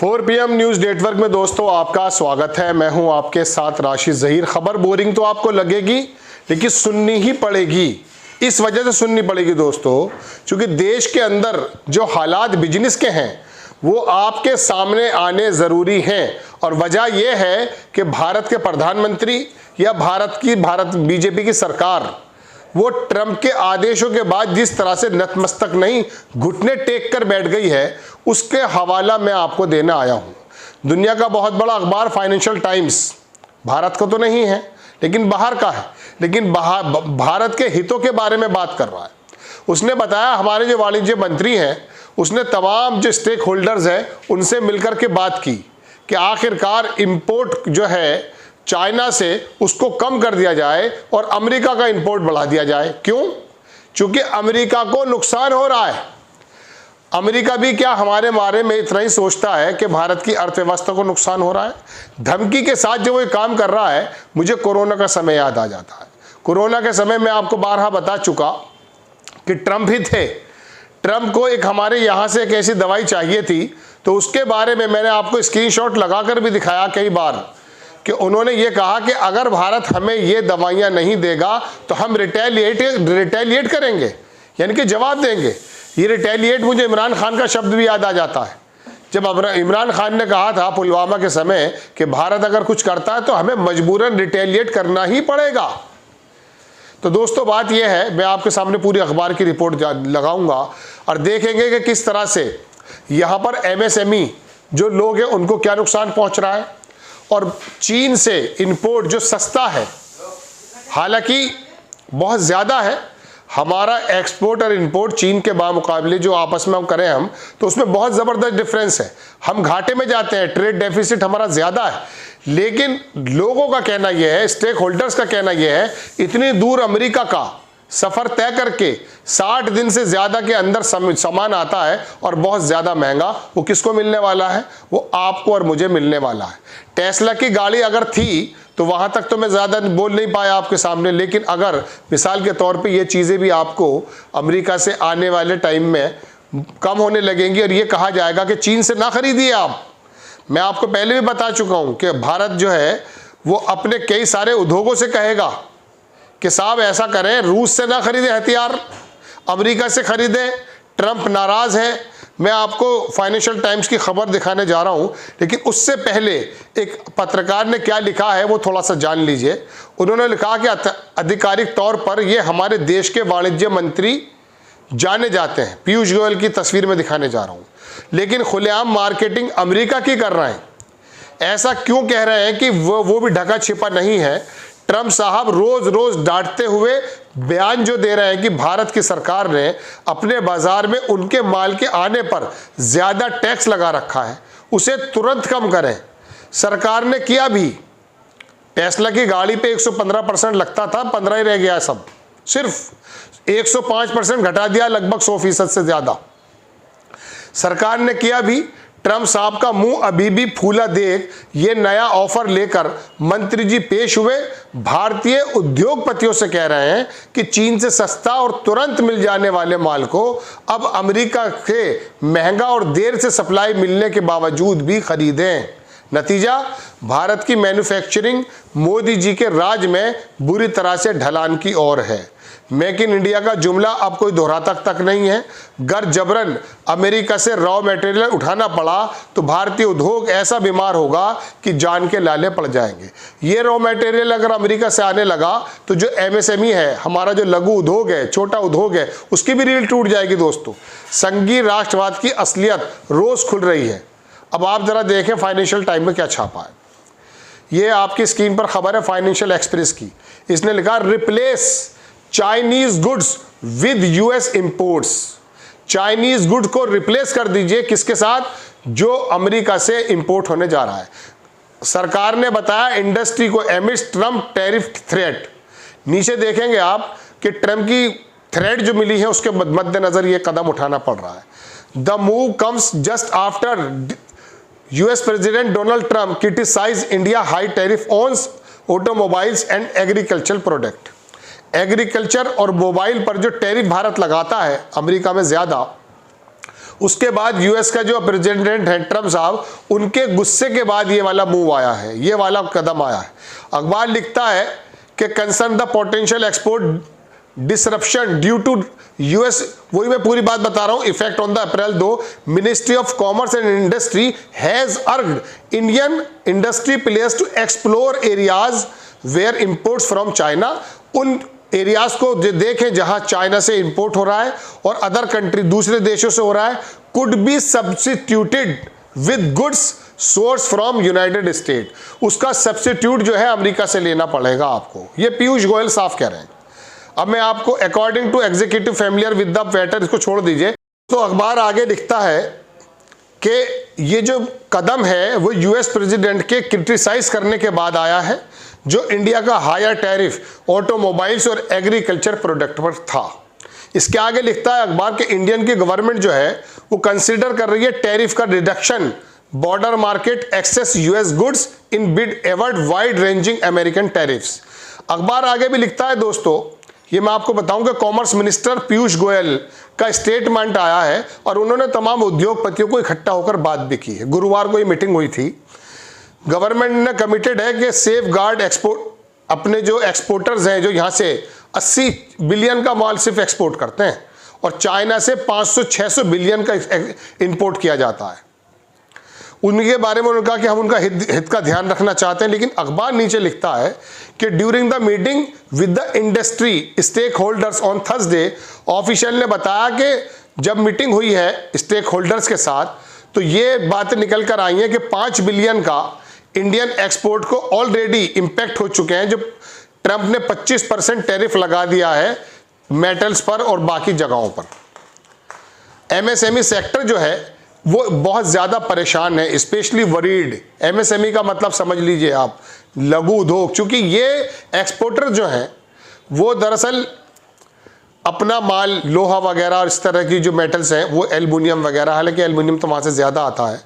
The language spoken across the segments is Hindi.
4 PM न्यूज नेटवर्क में दोस्तों आपका स्वागत है। मैं हूं आपके साथ राशिद जहीर। खबर बोरिंग तो आपको लगेगी, लेकिन सुननी ही पड़ेगी। इस वजह से सुननी पड़ेगी दोस्तों, क्योंकि देश के अंदर जो हालात बिजनेस के हैं वो आपके सामने आने ज़रूरी हैं। और वजह यह है कि भारत के प्रधानमंत्री या भारत बीजेपी की सरकार वो ट्रंप के आदेशों के बाद जिस तरह से नतमस्तक नहीं घुटने टेक कर बैठ गई है, उसके हवाला मैं आपको देने आया हूं। दुनिया का बहुत बड़ा अखबार फाइनेंशियल टाइम्स भारत का तो नहीं है, लेकिन बाहर का है, लेकिन भारत के हितों के बारे में बात कर रहा है। उसने बताया, हमारे जो वाणिज्य मंत्री हैं उसने तमाम जो स्टेक होल्डर्स हैं उनसे मिलकर के बात की कि आखिरकार इंपोर्ट जो है चाइना से उसको कम कर दिया जाए और अमेरिका का इंपोर्ट बढ़ा दिया जाए। क्यों? क्योंकि अमेरिका को नुकसान हो रहा है। अमेरिका भी क्या हमारे बारे में इतना ही सोचता है कि भारत की अर्थव्यवस्था को नुकसान हो रहा है? धमकी के साथ जो वो काम कर रहा है, मुझे कोरोना का समय याद आ जाता है। कोरोना के समय में आपको बारहा बता चुका कि ट्रंप ही थे। ट्रंप को एक हमारे यहाँ से एक ऐसी दवाई चाहिए थी, तो उसके बारे में मैंने आपको स्क्रीनशॉट लगाकर भी दिखाया कई बार कि उन्होंने ये कहा कि अगर भारत हमें ये दवाइयाँ नहीं देगा तो हम रिटेलिएट करेंगे, यानी कि जवाब देंगे। ये रिटेलिएट, मुझे इमरान खान का शब्द भी याद आ जाता है। जब इमरान खान ने कहा था पुलवामा के समय कि भारत अगर कुछ करता है तो हमें मजबूरन रिटेलिएट करना ही पड़ेगा। तो दोस्तों बात यह है, मैं आपके सामने पूरी अखबार की रिपोर्ट लगाऊंगा और देखेंगे कि किस तरह से यहाँ पर MSME जो लोग हैं उनको क्या नुकसान पहुँच रहा है। और चीन से इंपोर्ट जो सस्ता है, हालांकि बहुत ज़्यादा है, हमारा एक्सपोर्ट और इंपोर्ट चीन के बामुकाबले जो आपस में हम करें हम, तो उसमें बहुत ज़बरदस्त डिफरेंस है। हम घाटे में जाते हैं, ट्रेड डेफिसिट हमारा ज़्यादा है। लेकिन लोगों का कहना यह है, स्टेक होल्डर्स का कहना यह है, इतनी दूर अमेरिका का सफ़र तय करके 60 दिन से ज़्यादा के अंदर सामान आता है और बहुत ज़्यादा महंगा। वो किसको मिलने वाला है? वो आपको और मुझे मिलने वाला है। टेस्ला की गाड़ी अगर थी तो वहाँ तक तो मैं ज़्यादा बोल नहीं पाया आपके सामने, लेकिन अगर मिसाल के तौर पे ये चीज़ें भी आपको अमेरिका से आने वाले टाइम में कम होने लगेंगी और ये कहा जाएगा कि चीन से ना खरीदिए आप। मैं आपको पहले भी बता चुका हूँ कि भारत जो है वो अपने कई सारे उद्योगों से कहेगा कि साहब ऐसा करें, रूस से ना खरीदें हथियार, अमेरिका से खरीदें। ट्रंप नाराज़ है। मैं आपको फाइनेंशियल टाइम्स की खबर दिखाने जा रहा हूं, लेकिन उससे पहले एक पत्रकार ने क्या लिखा है वो थोड़ा सा जान लीजिए। उन्होंने लिखा कि आधिकारिक तौर पर ये हमारे देश के वाणिज्य मंत्री जाने जाते हैं। पीयूष गोयल की तस्वीर में दिखाने जा रहा हूं, लेकिन खुलेआम मार्केटिंग अमेरिका की कर रहे हैं। ऐसा क्यों कह रहे हैं कि वो भी ढका छिपा नहीं है। ट्रंप साहब रोज रोज डांटते हुए बयान जो दे रहे हैं कि भारत की सरकार ने अपने बाजार में उनके माल के आने पर ज्यादा टैक्स लगा रखा है, उसे तुरंत कम करें। सरकार ने किया भी। टेस्ला की गाड़ी पे 115% लगता था, 15 ही रह गया। सब सिर्फ 105% घटा दिया, लगभग 100% से ज्यादा सरकार ने किया भी। ट्रंप साहब का मुंह अभी भी फूला देख ये नया ऑफर लेकर मंत्री जी पेश हुए। भारतीय उद्योगपतियों से कह रहे हैं कि चीन से सस्ता और तुरंत मिल जाने वाले माल को अब अमेरिका के महंगा और देर से सप्लाई मिलने के बावजूद भी खरीदें। नतीजा, भारत की मैन्युफैक्चरिंग मोदी जी के राज में बुरी तरह से ढलान की ओर है। मेक इन इंडिया का जुमला अब कोई दोहराता तक नहीं है। गर जबरन अमेरिका से रॉ मटेरियल उठाना पड़ा तो भारतीय उद्योग ऐसा बीमार होगा कि जान के लाले पड़ जाएंगे। ये रॉ मटेरियल अगर अमेरिका से आने लगा तो जो MSME है, हमारा जो लघु उद्योग है, छोटा उद्योग है, उसकी भी रीढ़ टूट जाएगी। दोस्तों, संघीय राष्ट्रवाद की असलियत रोज खुल रही है। अब आप जरा देखें फाइनेंशियल टाइम में क्या छापा है। ये आपकी स्क्रीन पर खबर है फाइनेंशियल एक्सप्रेस की। इसने लिखा, replace Chinese goods with US imports. Chinese good को रिप्लेस कर दीजिए किसके साथ? जो अमेरिका से इंपोर्ट होने जा रहा है। सरकार ने बताया इंडस्ट्री को एमिड्स ट्रंप टैरिफ थ्रेट। नीचे देखेंगे आप कि ट्रंप की थ्रेट जो मिली है उसके मद्देनजर ये कदम उठाना पड़ रहा है। The move comes just after US president Donald Trump criticise India high tariff on automobiles and agriculture product. Agriculture और मोबाइल पर जो टैरिफ भारत लगाता है अमेरिका में ज़्यादा, उसके बाद यूएस का जो प्रेसिडेंट है ट्रम्प साहब, उनके गुस्से के बाद ये वाला मूव आया है, ये वाला कदम आया है। अखबार लिखता है कि concern the potential export disruption due to US, वही मैं पूरी बात बता रहा हूं, effect on the April 2, ministry of commerce and industry has urged Indian industry players to explore areas where imports from China. उन एरियाज को देखें जहां चाइना से इंपोर्ट हो रहा है और अदर कंट्री दूसरे देशों से हो रहा है, could be substituted with goods source from United state. उसका सब्स्टिट्यूट जो है अमेरिका से लेना पड़ेगा आपको, ये पीयूष गोयल साफ कह रहे हैं। अब मैं आपको according to executive familiar with the matter, इसको छोड़ दीजिए। तो अखबार आगे लिखता है कि ये जो कदम है वो यूएस प्रेसिडेंट के क्रिटिसाइज करने के बाद आया है, जो इंडिया का हायर टैरिफ ऑटोमोबाइल्स और एग्रीकल्चर प्रोडक्ट पर था। इसके आगे लिखता है अखबार के इंडियन की गवर्नमेंट जो है वो कंसीडर कर रही है टैरिफ का reduction, border market access US goods in bid avert wide ranging American tariffs. अखबार आगे भी लिखता है दोस्तों, ये मैं आपको बताऊं कि कॉमर्स मिनिस्टर पीयूष गोयल का स्टेटमेंट आया है और उन्होंने तमाम उद्योगपतियों को इकट्ठा होकर बात भी की है। गुरुवार को ये मीटिंग हुई थी। गवर्नमेंट ने कमिटेड है कि सेफ गार्ड एक्सपोर्ट, अपने जो एक्सपोर्टर्स हैं जो यहाँ से 80 बिलियन का माल सिर्फ एक्सपोर्ट करते हैं और चाइना से 500-600 बिलियन का इंपोर्ट किया जाता है, उनके बारे में उन्होंने कहा कि हम उनका हित का ध्यान रखना चाहते हैं। लेकिन अखबार नीचे लिखता है कि during the meeting with the industry stakeholders on Thursday, official ने बताया कि जब मीटिंग हुई है स्टेक होल्डर्स के साथ तो ये बातें निकल कर आई हैं कि 5 बिलियन का इंडियन एक्सपोर्ट को ऑलरेडी इंपैक्ट हो चुके हैं, जो ट्रंप ने 25% टैरिफ लगा दिया है मेटल्स पर और बाकी जगहों पर। एमएसएमई सेक्टर जो है वो बहुत ज़्यादा परेशान है, स्पेशली वरीड। एमएसएमई का मतलब समझ लीजिए आप, लघु उद्योग, चूंकि ये एक्सपोर्टर जो हैं वो दरअसल अपना माल लोहा वगैरह और इस तरह की जो मेटल्स हैं वो एल्युमिनियम वगैरह, हालांकि एल्युमिनियम तो वहाँ से ज़्यादा आता है,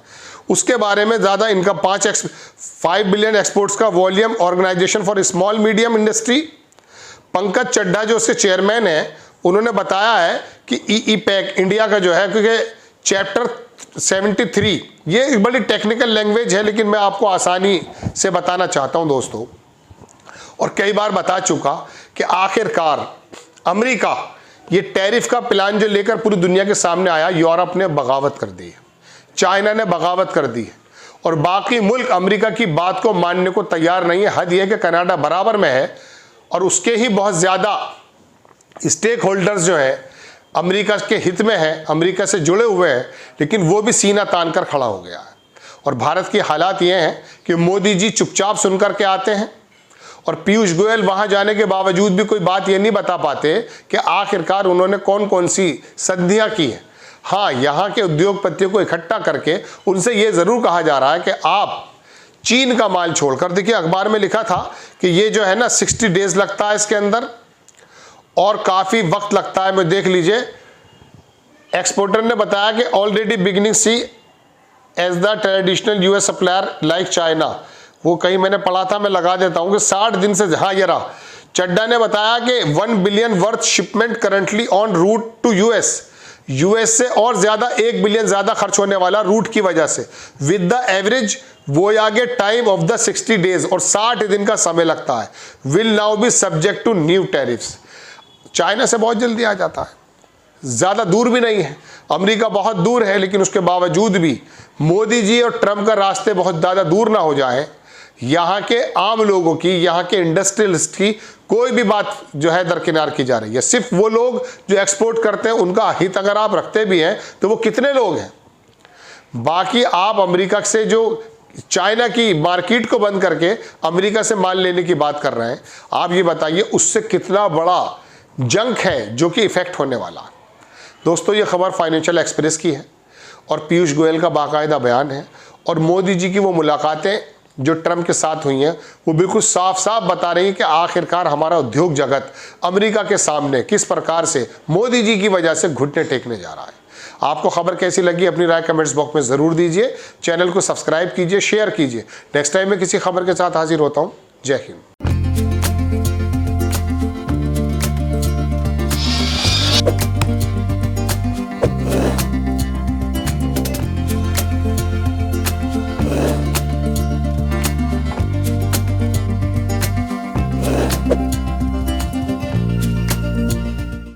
उसके बारे में ज़्यादा इनका 5 बिलियन एक्सपोर्ट्स का volume. Organisation for small medium industry, Pankaj Chadha जो उसके चेयरमैन हैं, उन्होंने बताया है कि ई पैक इंडिया का जो है, क्योंकि चैप्टर 73 ये एक बड़ी टेक्निकल लैंग्वेज है लेकिन मैं आपको आसानी से बताना चाहता हूं दोस्तों, और कई बार बता चुका कि आखिरकार अमेरिका ये टैरिफ का प्लान जो लेकर पूरी दुनिया के सामने आया, यूरोप ने बगावत कर दी है, चाइना ने बगावत कर दी है और बाकी मुल्क अमेरिका की बात को मानने को तैयार नहीं है। हद यह है कि कनाडा बराबर में है और उसके ही बहुत ज़्यादा स्टेक होल्डर्स जो है अमेरिका के हित में है, अमेरिका से जुड़े हुए हैं, लेकिन वो भी सीना तान कर खड़ा हो गया है। और भारत की हालात ये हैं कि मोदी जी चुपचाप सुनकर के आते हैं और पीयूष गोयल वहाँ जाने के बावजूद भी कोई बात ये नहीं बता पाते कि आखिरकार उन्होंने कौन कौन सी संधियाँ की हैं। हाँ, यहाँ के उद्योगपतियों को इकट्ठा करके उनसे ये ज़रूर कहा जा रहा है कि आप चीन का माल छोड़कर, देखिए अखबार में लिखा था कि ये जो है ना 60 डेज लगता है इसके अंदर और काफ़ी वक्त लगता है। मैं देख लीजिए, एक्सपोर्टर ने बताया कि already beginning see as the traditional US supplier like China, वो कहीं मैंने पढ़ा था, मैं लगा देता हूँ कि 60 दिन से, हाँ ये रहा। चड्ढा ने बताया कि 1 billion worth shipment currently on route to US से और ज़्यादा 1 बिलियन ज़्यादा खर्च होने वाला रूट की वजह से, विद द एवरेज वो आगे टाइम ऑफ द 60 डेज और 60 दिन का समय लगता है, will now be subject to new tariffs. China से बहुत जल्दी आ जाता है, ज़्यादा दूर भी नहीं है, अमेरिका बहुत दूर है, लेकिन उसके बावजूद भी मोदी जी और ट्रंप का रास्ते बहुत ज़्यादा दूर ना हो जाए, यहाँ के आम लोगों की, यहाँ के इंडस्ट्रियलिस्ट की कोई भी बात जो है दरकिनार की जा रही है। सिर्फ वो लोग जो एक्सपोर्ट करते हैं उनका हित अगर आप रखते भी हैं तो वो कितने लोग हैं। बाकी आप अमेरिका से जो चाइना की मार्केट को बंद करके अमेरिका से माल लेने की बात कर रहे हैं, आप ये बताइए उससे कितना बड़ा जंक है जो कि इफेक्ट होने वाला है। दोस्तों, ये खबर फाइनेंशियल एक्सप्रेस की है और पीयूष गोयल का बाकायदा बयान है और मोदी जी की वो मुलाकातें जो ट्रंप के साथ हुई हैं वो बिल्कुल साफ साफ बता रही हैं कि आखिरकार हमारा उद्योग जगत अमेरिका के सामने किस प्रकार से मोदी जी की वजह से घुटने टेकने जा रहा है। आपको खबर कैसी लगी अपनी राय कमेंट्स बॉक्स में ज़रूर दीजिए। चैनल को सब्सक्राइब कीजिए, शेयर कीजिए। नेक्स्ट टाइम मैं किसी खबर के साथ हाजिर होता हूँ। जय हिंद।